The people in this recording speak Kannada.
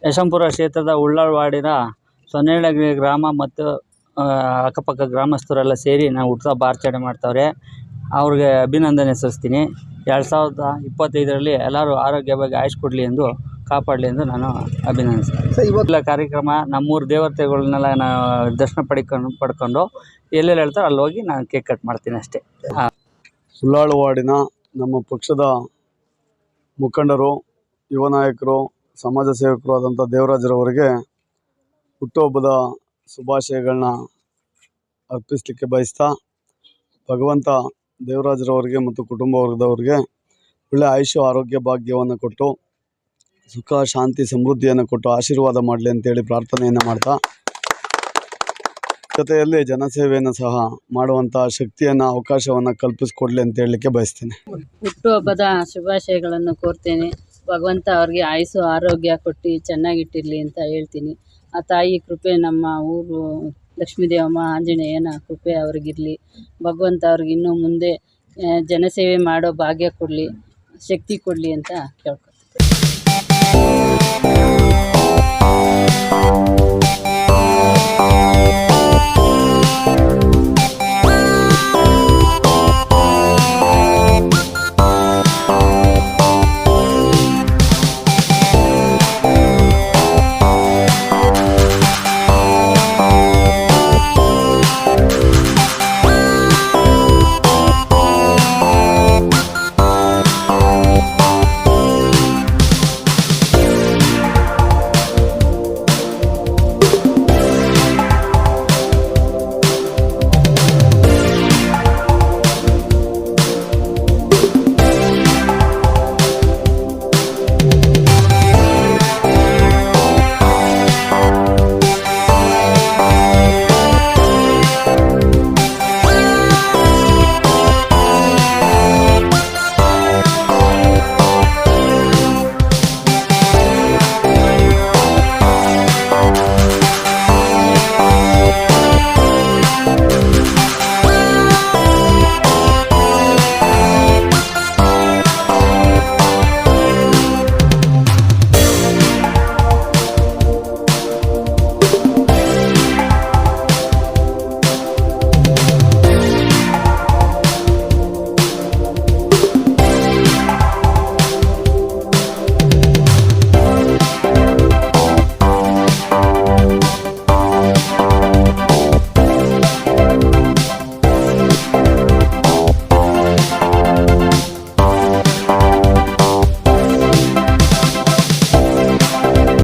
ಯಶವಂತಪುರ ಕ್ಷೇತ್ರದ ಉಳ್ಳಾಳವಾಡಿನ ಸೊನ್ನೆನಹಳ್ಳಿ ಗ್ರಾಮ ಮತ್ತು ಅಕ್ಕಪಕ್ಕ ಗ್ರಾಮಸ್ಥರೆಲ್ಲ ಸೇರಿ ನಾವು ಹುಟ್ಟುಹಬ್ಬ ಆಚರಣೆ ಮಾಡ್ತಾವ್ರೆ. ಅವ್ರಿಗೆ ಅಭಿನಂದನೆ ಸಲ್ಲಿಸ್ತೀನಿ. 2025ರಲ್ಲಿ ಎಲ್ಲರೂ ಆರೋಗ್ಯವಾಗಿ ಆಯುಷ್ ಕೊಡಲಿ ಎಂದು ಕಾಪಾಡಲಿ ಎಂದು ನಾನು ಅಭಿನಂದಿಸ್ತೀನಿ. ಇವತ್ತು ಕಾರ್ಯಕ್ರಮ ನಮ್ಮೂರು ದೇವತೆಗಳನ್ನೆಲ್ಲ ನಾವು ದರ್ಶನ ಪಡ್ಕೊಂಡು ಎಲ್ಲೆಲ್ಲಿ ಹೇಳ್ತಾರೋ ಅಲ್ಲಿ ಹೋಗಿ ನಾನು ಕೇಕ್ ಕಟ್ ಮಾಡ್ತೀನಿ ಅಷ್ಟೇ. ಉಳ್ಳಾಳವಾಡಿನ ನಮ್ಮ ಪಕ್ಷದ ಮುಖಂಡರು, ಯುವ ನಾಯಕರು, ಸಮಾಜ ಸೇವಕರು ಆದಂಥ ದೇವರಾಜರವರಿಗೆ ಹುಟ್ಟುಹಬ್ಬದ ಶುಭಾಶಯಗಳನ್ನ ಅರ್ಪಿಸಲಿಕ್ಕೆ ಬಯಸ್ತಾ, ಭಗವಂತ ದೇವರಾಜರವರಿಗೆ ಮತ್ತು ಕುಟುಂಬ ವರ್ಗದವರಿಗೆ ಒಳ್ಳೆಯ ಆಯುಷ್ಯ ಆರೋಗ್ಯ ಭಾಗ್ಯವನ್ನು ಕೊಟ್ಟು ಸುಖ ಶಾಂತಿ ಸಮೃದ್ಧಿಯನ್ನು ಕೊಟ್ಟು ಆಶೀರ್ವಾದ ಮಾಡಲಿ ಅಂತೇಳಿ ಪ್ರಾರ್ಥನೆಯನ್ನು ಮಾಡ್ತಾ, ಜೊತೆಯಲ್ಲಿ ಜನಸೇವೆಯನ್ನು ಸಹ ಮಾಡುವಂಥ ಶಕ್ತಿಯನ್ನು ಅವಕಾಶವನ್ನು ಕಲ್ಪಿಸಿಕೊಡ್ಲಿ ಅಂತ ಹೇಳಲಿಕ್ಕೆ ಬಯಸ್ತೇನೆ. ಹುಟ್ಟುಹಬ್ಬದ ಶುಭಾಶಯಗಳನ್ನು ಕೋರ್ತೇನೆ. ಭಗವಂತ ಅವ್ರಿಗೆ ಆಯುಸ್ಸು ಆರೋಗ್ಯ ಕೊಟ್ಟು ಚೆನ್ನಾಗಿಟ್ಟಿರಲಿ ಅಂತ ಹೇಳ್ತೀನಿ. ಆ ತಾಯಿ ಕೃಪೆ ನಮ್ಮ ಊರು ಲಕ್ಷ್ಮೀದೇವಮ್ಮ ಆಂಜನೇಯನ ಕೃಪೆ ಅವ್ರಿಗಿರಲಿ. ಭಗವಂತ ಅವ್ರಿಗೆ ಇನ್ನೂ ಮುಂದೆ ಜನಸೇವೆ ಮಾಡೋ ಭಾಗ್ಯ ಕೊಡಲಿ, ಶಕ್ತಿ ಕೊಡಲಿ ಅಂತ ಕೇಳ್ಕೊ.